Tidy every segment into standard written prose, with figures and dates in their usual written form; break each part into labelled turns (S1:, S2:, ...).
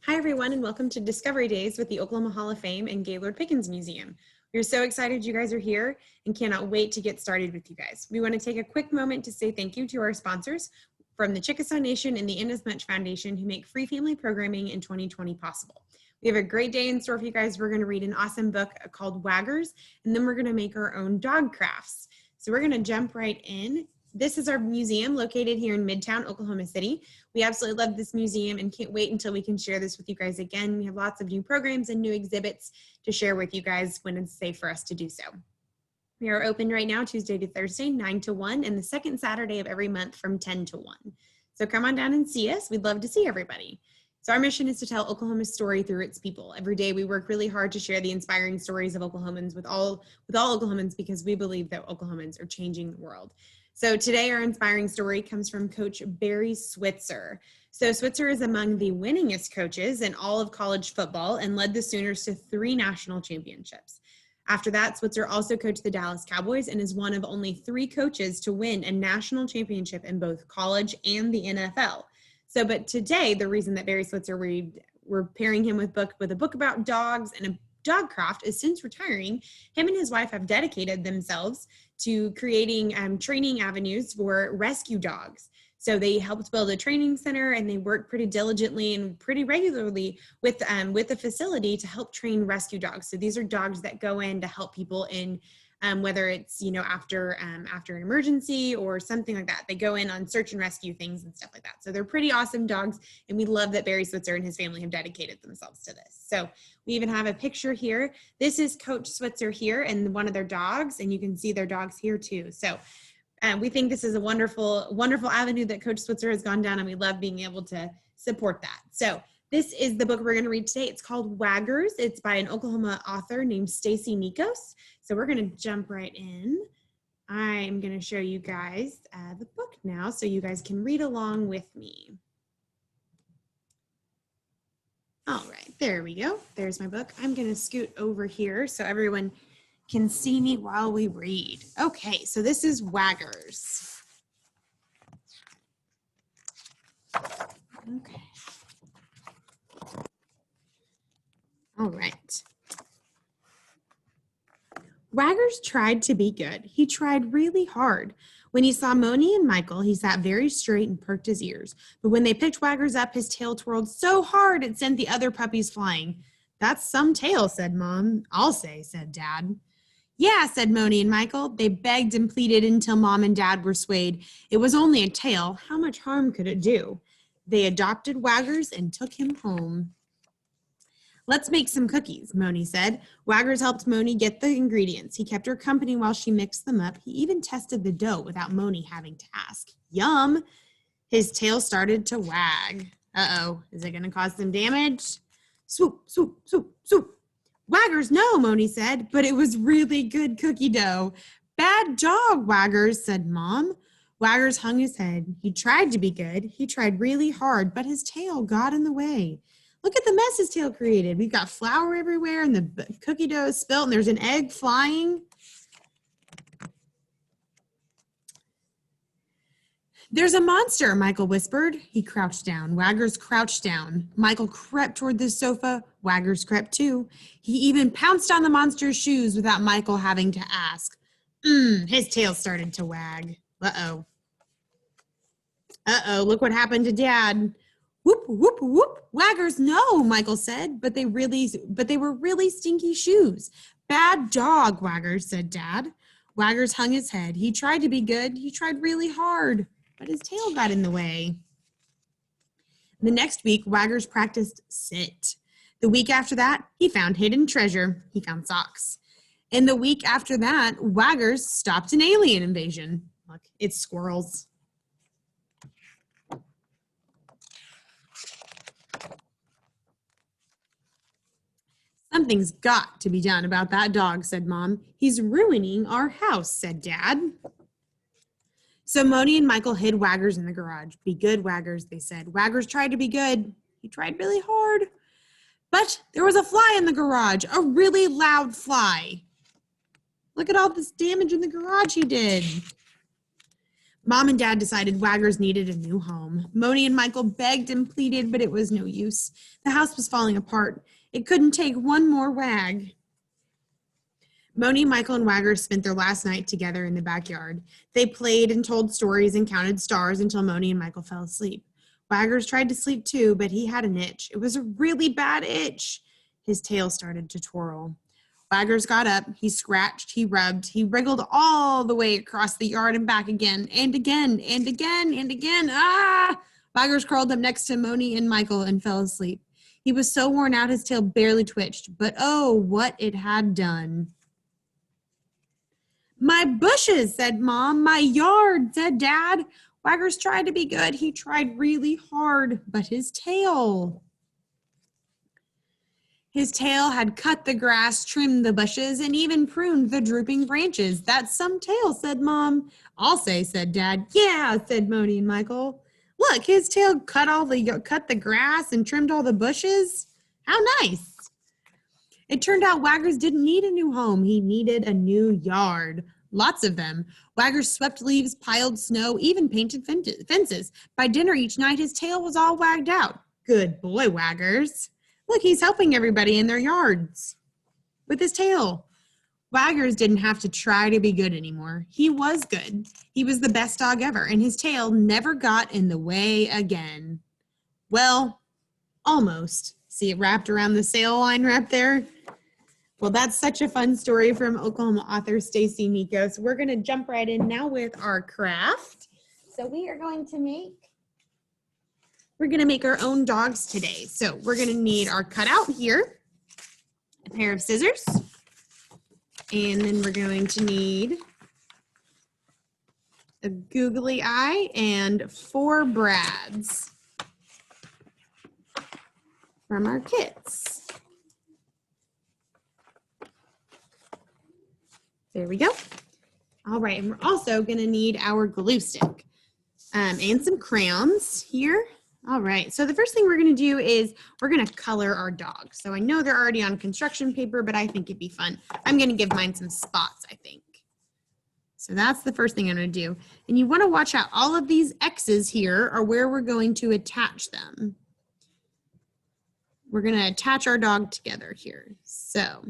S1: Hi, everyone, and welcome to Discovery Days with the Oklahoma Hall of Fame and Gaylord Pickens Museum. We're so excited you guys are here and cannot wait to get started with you guys. We want to take a quick moment to say thank you to our sponsors from the Chickasaw Nation and the Inasmuch Foundation who make free family programming in 2020 possible. We have a great day in store for you guys. We're going to read an awesome book called Waggers, and then we're going to make our own dog crafts. So we're going to jump right in. This is our museum located here in Midtown, Oklahoma City. We absolutely love this museum and can't wait until we can share this with you guys again. We have lots of new programs and new exhibits to share with you guys when it's safe for us to do so. We are open right now Tuesday to Thursday, 9 to 1, and the second Saturday of every month from 10 to 1. So come on down and see us. We'd love to see everybody. So our mission is to tell Oklahoma's story through its people. Every day we work really hard to share the inspiring stories of Oklahomans with all Oklahomans because we believe that Oklahomans are changing the world. So today our inspiring story comes from Coach Barry Switzer. So Switzer is among the winningest coaches in all of college football and led the Sooners to 3 national championships. After that, Switzer also coached the Dallas Cowboys and is one of only 3 coaches to win a national championship in both college and the NFL. So, but today, the reason that Barry Switzer, we're pairing him with a book about dogs and a dog craft is since retiring, him and his wife have dedicated themselves to creating training avenues for rescue dogs. So they helped build a training center and they work pretty diligently and pretty regularly with the facility to help train rescue dogs. So these are dogs that go in to help people in whether it's, after an emergency or something like that. They go in on search and rescue things and stuff like that. So they're pretty awesome dogs. And we love that Barry Switzer and his family have dedicated themselves to this. So we even have a picture here. This is Coach Switzer here and one of their dogs. And you can see their dogs here too. So we think this is a wonderful, wonderful avenue that Coach Switzer has gone down, and we love being able to support that. So this is the book we're going to read today. It's called Waggers. It's by an Oklahoma author named Stacy Nyikos. So we're going to jump right in. I'm going to show you guys the book now so you guys can read along with me. All right, there we go. There's my book. I'm going to scoot over here so everyone can see me while we read. Okay, so this is Waggers. Okay. All right. Waggers tried to be good. He tried really hard. When he saw Moni and Michael, he sat very straight and perked his ears. But when they picked Waggers up, his tail twirled so hard it sent the other puppies flying. "That's some tail," said Mom. "I'll say," said Dad. "Yeah," said Moni and Michael. They begged and pleaded until Mom and Dad were swayed. It was only a tail. How much harm could it do? They adopted Waggers and took him home. "Let's make some cookies," Moni said. Waggers helped Moni get the ingredients. He kept her company while she mixed them up. He even tested the dough without Moni having to ask. Yum! His tail started to wag. Uh-oh, is it going to cause some damage? Swoop, swoop, swoop, swoop. "Waggers, no," Moni said, but it was really good cookie dough. "Bad dog, Waggers," said Mom. Waggers hung his head. He tried to be good. He tried really hard, but his tail got in the way. Look at the mess his tail created. We've got flour everywhere and the cookie dough is spilt and there's an egg flying. "There's a monster," Michael whispered. He crouched down. Waggers crouched down. Michael crept toward the sofa. Waggers crept too. He even pounced on the monster's shoes without Michael having to ask. His tail started to wag. Uh-oh. Uh-oh, look what happened to Dad. "Whoop, whoop, whoop. Waggers, no," Michael said, but they were really stinky shoes. "Bad dog, Waggers," said Dad. Waggers hung his head. He tried to be good. He tried really hard, but his tail got in the way. The next week, Waggers practiced sit. The week after that, he found hidden treasure. He found socks. And the week after that, Waggers stopped an alien invasion. Look, it's squirrels. "Something's got to be done about that dog," said Mom. "He's ruining our house," said Dad. So Moni and Michael hid Waggers in the garage. "Be good, Waggers," they said. Waggers tried to be good. He tried really hard. But there was a fly in the garage, a really loud fly. Look at all this damage in the garage he did. Mom and Dad decided Waggers needed a new home. Moni and Michael begged and pleaded, but it was no use. The house was falling apart. It couldn't take one more wag. Moni, Michael, and Waggers spent their last night together in the backyard. They played and told stories and counted stars until Moni and Michael fell asleep. Waggers tried to sleep too, but he had an itch. It was a really bad itch. His tail started to twirl. Waggers got up, he scratched, he rubbed, he wriggled all the way across the yard and back again, and again, and again, and again. Ah! Waggers crawled up next to Moni and Michael and fell asleep. He was so worn out his tail barely twitched, but oh, what it had done. My bushes, said Mom. My yard, said Dad. Waggers tried to be good. He tried really hard, but his tail had cut the grass, trimmed the bushes, and even pruned the drooping branches. That's some tail, said Mom. I'll say, said Dad. Yeah, said Moni and Michael. Look, his tail cut the grass and trimmed all the bushes. How nice. It turned out Waggers didn't need a new home. He needed a new yard. Lots of them. Waggers swept leaves, piled snow, even painted fences. By dinner each night, his tail was all wagged out. Good boy, Waggers. Look, he's helping everybody in their yards with his tail. Waggers didn't have to try to be good anymore. He was good. He was the best dog ever, and his tail never got in the way again. Well, almost. See it wrapped around the sail line right there? Well, that's such a fun story from Oklahoma author Stacy Nyikos. We're going to jump right in now with our craft. So we're going to make our own dogs today. So we're going to need our cutout here, a pair of scissors, and then we're going to need a googly eye and 4 brads from our kits. There we go. All right, and we're also going to need our glue stick and some crayons here. All right, so the first thing we're going to do is we're going to color our dog. So I know they're already on construction paper, but I think it'd be fun. I'm going to give mine some spots, I think. So that's the first thing I'm going to do. And you want to watch out. All of these X's here are where we're going to attach them. We're going to attach our dog together here. So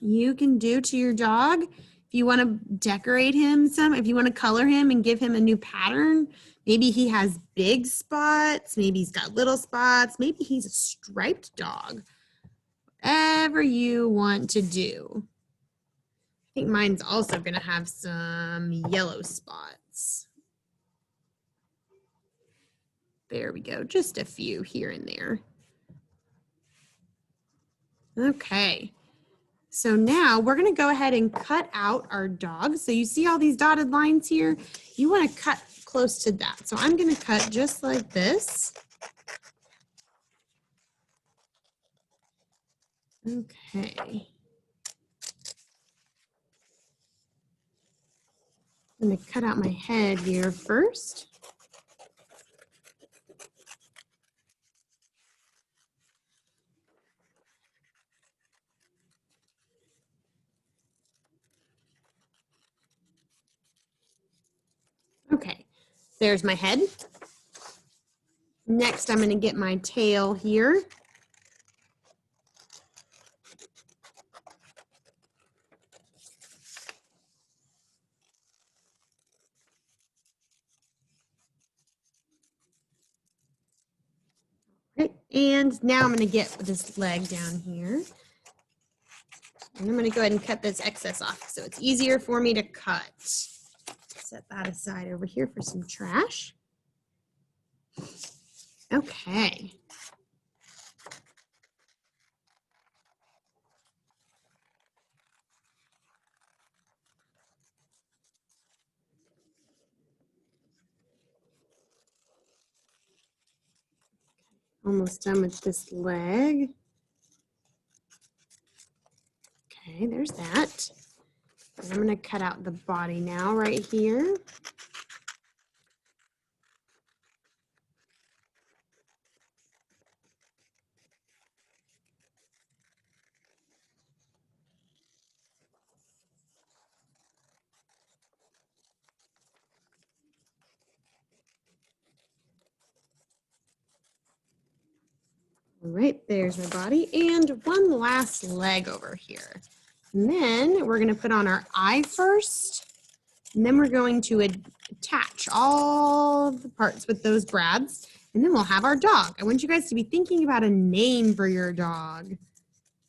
S1: you can do to your dog, if you want to decorate him some, if you want to color him and give him a new pattern, maybe he has big spots, maybe he's got little spots, maybe he's a striped dog. Whatever you want to do. I think mine's also going to have some yellow spots. There we go, just a few here and there. Okay. So now we're going to go ahead and cut out our dog. So you see all these dotted lines here? You want to cut close to that. So I'm going to cut just like this. Okay. I'm going to cut out my head here first. Okay, there's my head. Next, I'm going to get my tail here. Right, and now I'm going to get this leg down here. And I'm going to go ahead and cut this excess off so it's easier for me to cut. Set that aside over here for some trash. Okay. Almost done with this leg. Okay, there's that. And I'm going to cut out the body now right here. All right, there's my body. And one last leg over here. And then we're gonna put on our eye first. And then we're going to attach all of the parts with those brads. And then we'll have our dog. I want you guys to be thinking about a name for your dog.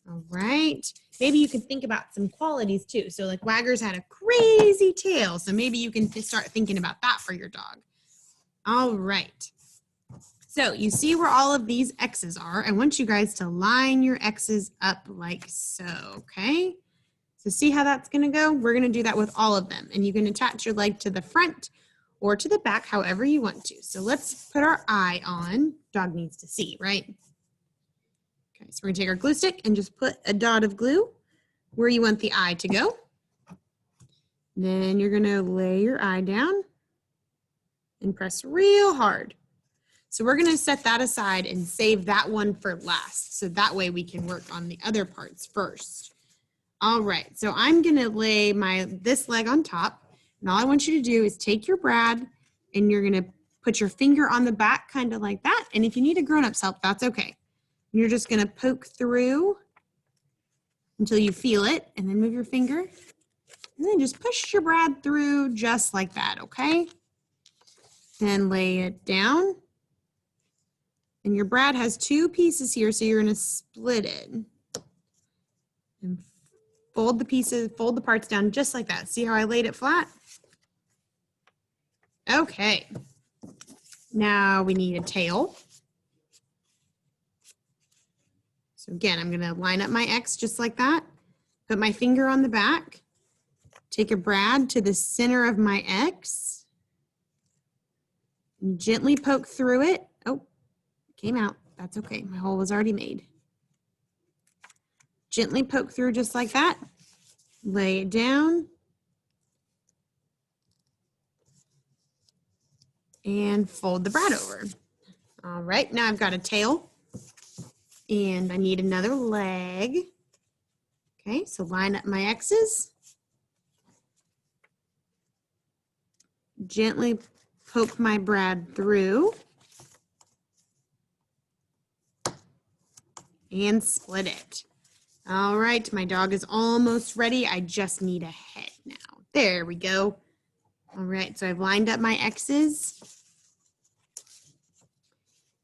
S1: All right. Maybe you can think about some qualities too. So like Waggers had a crazy tail. So maybe you can start thinking about that for your dog. All right. So you see where all of these X's are. I want you guys to line your X's up like so, okay? So see how that's gonna go? We're gonna do that with all of them. And you can attach your leg to the front or to the back, however you want to. So let's put our eye on. Dog needs to see, right? Okay, so we're gonna take our glue stick and just put a dot of glue where you want the eye to go. Then you're gonna lay your eye down and press real hard. So we're gonna set that aside and save that one for last. So that way we can work on the other parts first. All right, so I'm gonna lay this leg on top. And all I want you to do is take your brad and you're gonna put your finger on the back kind of like that. And if you need a grown-up's help, that's okay. And you're just gonna poke through until you feel it and then move your finger. And then just push your brad through just like that, okay? Then lay it down. And your brad has two pieces here, so you're gonna split it. And fold the parts down just like that. See how I laid it flat? Okay. Now we need a tail. So again, I'm gonna line up my X just like that. Put my finger on the back. Take a brad to the center of my X. And gently poke through it. Oh, came out. That's okay. My hole was already made. Gently poke through just like that. Lay it down. And fold the brad over. All right, now I've got a tail. And I need another leg. Okay, so line up my X's. Gently poke my brad through. And split it. All right, my dog is almost ready. I just need a head now. There we go. All right, so I've lined up my X's.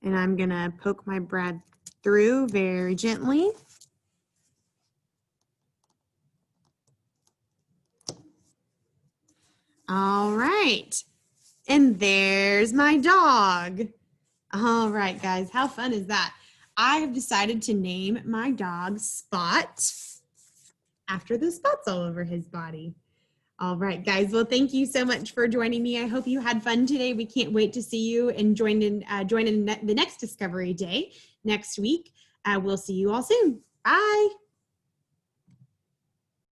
S1: And I'm gonna poke my brad through very gently. All right, and there's my dog. All right, guys, how fun is that? I have decided to name my dog Spot after the spots all over his body. All right, guys. Well, thank you so much for joining me. I hope you had fun today. We can't wait to see you and join in the next Discovery Day next week. We'll see you all soon. Bye.